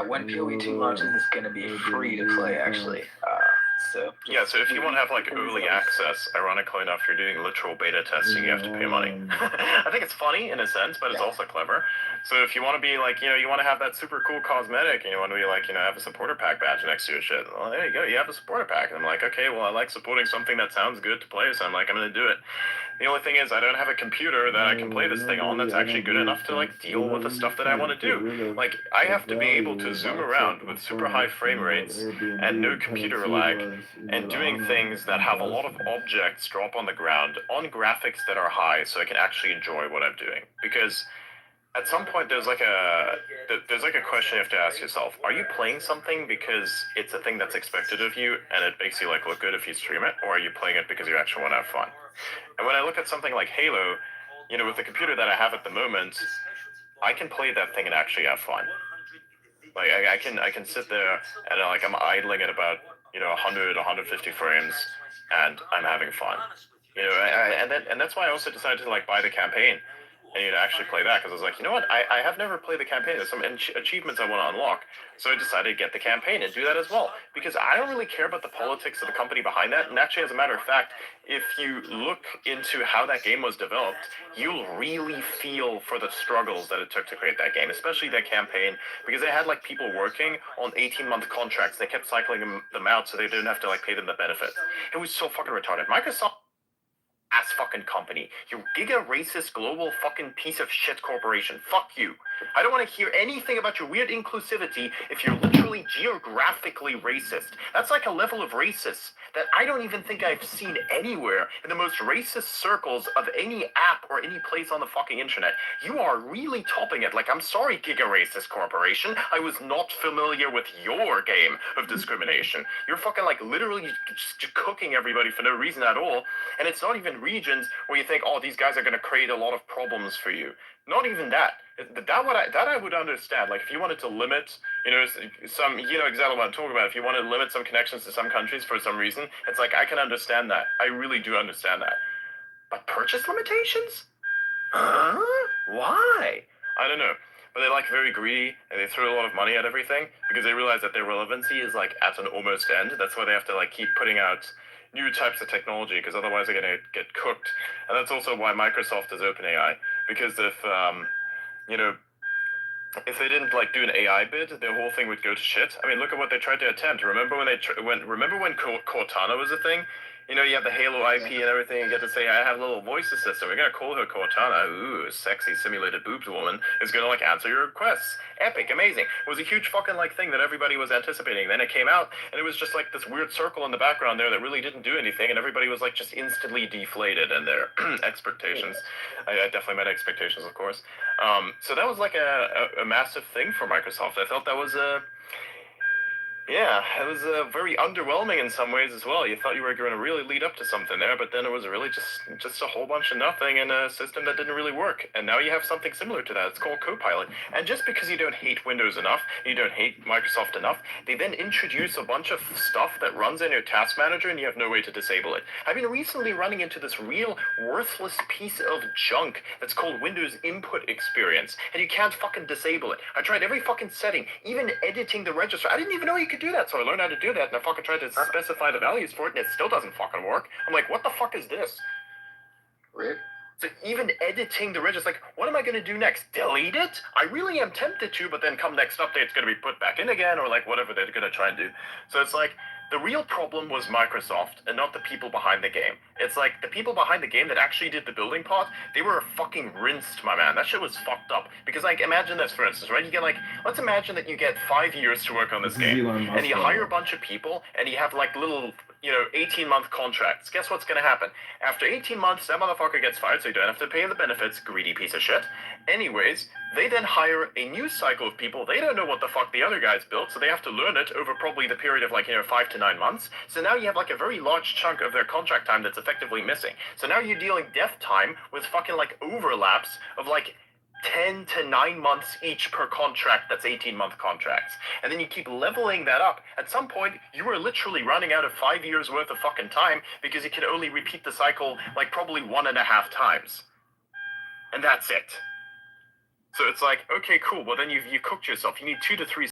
When PoE2 launches, it's going to be free to play, actually. So if you want to have like early access, ironically enough, you're doing literal beta testing, you have to pay money. I think it's funny in a sense, but it's also clever. So if you want to be like, you want to have that super cool cosmetic, and you want to be like, have a supporter pack badge next to your shit, well, there you go, you have a supporter pack. And I'm like, okay, well, I like supporting something that sounds good to play, so I'm like, I'm going to do it. The only thing is, I don't have a computer that I can play this thing on that's actually good enough to like deal with the stuff that I want to do. Like, I have to be able to zoom around with super high frame rates and no computer lag, and doing things that have a lot of objects drop on the ground on graphics that are high, so I can actually enjoy what I'm doing. Because at some point there's like a question you have to ask yourself: are you playing something because it's a thing that's expected of you and it makes you like look good if you stream it, or are you playing it because you actually want to have fun? And when I look at something like Halo, with the computer that I have at the moment, I can play that thing and actually have fun. Like I can sit there and like I'm idling at about 100 150 frames and I'm having fun. And that's why I also decided to like buy the campaign and actually play that, because I was like, I have never played the campaign. There's some achievements I want to unlock, so I decided to get the campaign and do that as well, because I don't really care about the politics of the company behind that. And actually, as a matter of fact, if you look into how that game was developed, you'll really feel for the struggles that it took to create that game, especially that campaign, because they had like people working on 18-month contracts. They kept cycling them out so they didn't have to like pay them the benefits. It was so fucking retarded. Microsoft ass fucking company. You giga racist global fucking piece of shit corporation. Fuck you. I don't want to hear anything about your weird inclusivity if you're literally geographically racist. That's like a level of racist that I don't even think I've seen anywhere in the most racist circles of any app or any place on the fucking internet. You are really topping it. Like, I'm sorry, giga racist corporation. I was not familiar with your game of discrimination. You're fucking like literally just cooking everybody for no reason at all. And it's not even regions where you think, oh, these guys are going to create a lot of problems for you. Not even that. That I would understand. Like, if you wanted to limit, some, exactly what I'm talking about. If you wanted to limit some connections to some countries for some reason, it's like, I can understand that. I really do understand that. But purchase limitations? Huh? Why? I don't know. But they're like very greedy, and they throw a lot of money at everything because they realize that their relevancy is like at an almost end. That's why they have to like keep putting out new types of technology, because otherwise they're gonna get cooked. And that's also why Microsoft is OpenAI, because if they didn't like do an AI bid, the whole thing would go to shit. I mean, look at what they tried to attempt. Remember when Cortana was a thing? You have the Halo IP and everything. You get to say, I have a little voice assistant. We're gonna call her Cortana. Ooh, sexy simulated boobs woman is gonna like answer your requests. Epic, amazing. It was a huge fucking like thing that everybody was anticipating. Then it came out, and it was just like this weird circle in the background there that really didn't do anything, and everybody was like just instantly deflated in their expectations. I definitely met expectations, of course. So that was like a massive thing for Microsoft. I felt that was it was very underwhelming in some ways as well. You thought you were going to really lead up to something there, but then it was really just a whole bunch of nothing in a system that didn't really work. And now you have something similar to that. It's called Copilot. And just because you don't hate Windows enough, you don't hate Microsoft enough, they then introduce a bunch of stuff that runs in your task manager and you have no way to disable it. I've been recently running into this real worthless piece of junk that's called Windows Input Experience, and you can't fucking disable it. I tried every fucking setting, even editing the register. I didn't even know you could do that, so I learned how to do that, and I fucking tried to specify the values for it, and it still doesn't fucking work. I'm like, what the fuck is this? Weird. So even editing the register, like, what am I going to do next? Delete it? I really am tempted to, but then come next update, it's going to be put back in again, or like whatever they're going to try and do. So it's like, the real problem was Microsoft and not the people behind the game. It's like the people behind the game that actually did the building part, they were fucking rinsed, my man. That shit was fucked up. Because like, imagine this, for instance, right? You get like, let's imagine that you get 5 years to work on this game, and you hire a bunch of people, and you have like little 18-month contracts. Guess what's going to happen? After 18 months, that motherfucker gets fired, so you don't have to pay him the benefits, greedy piece of shit. Anyways, they then hire a new cycle of people. They don't know what the fuck the other guys built, so they have to learn it over probably the period of 5 to 9 months. So now you have like a very large chunk of their contract time that's effectively missing. So now you're dealing dev time with fucking like overlaps of like 10 to 9 months each per contract. That's 18-month contracts. And then you keep leveling that up. At some point, you are literally running out of 5 years worth of fucking time because you can only repeat the cycle like probably 1.5 times. And that's it. So it's like, okay, cool. Well, then you cooked yourself. You need 2 to 3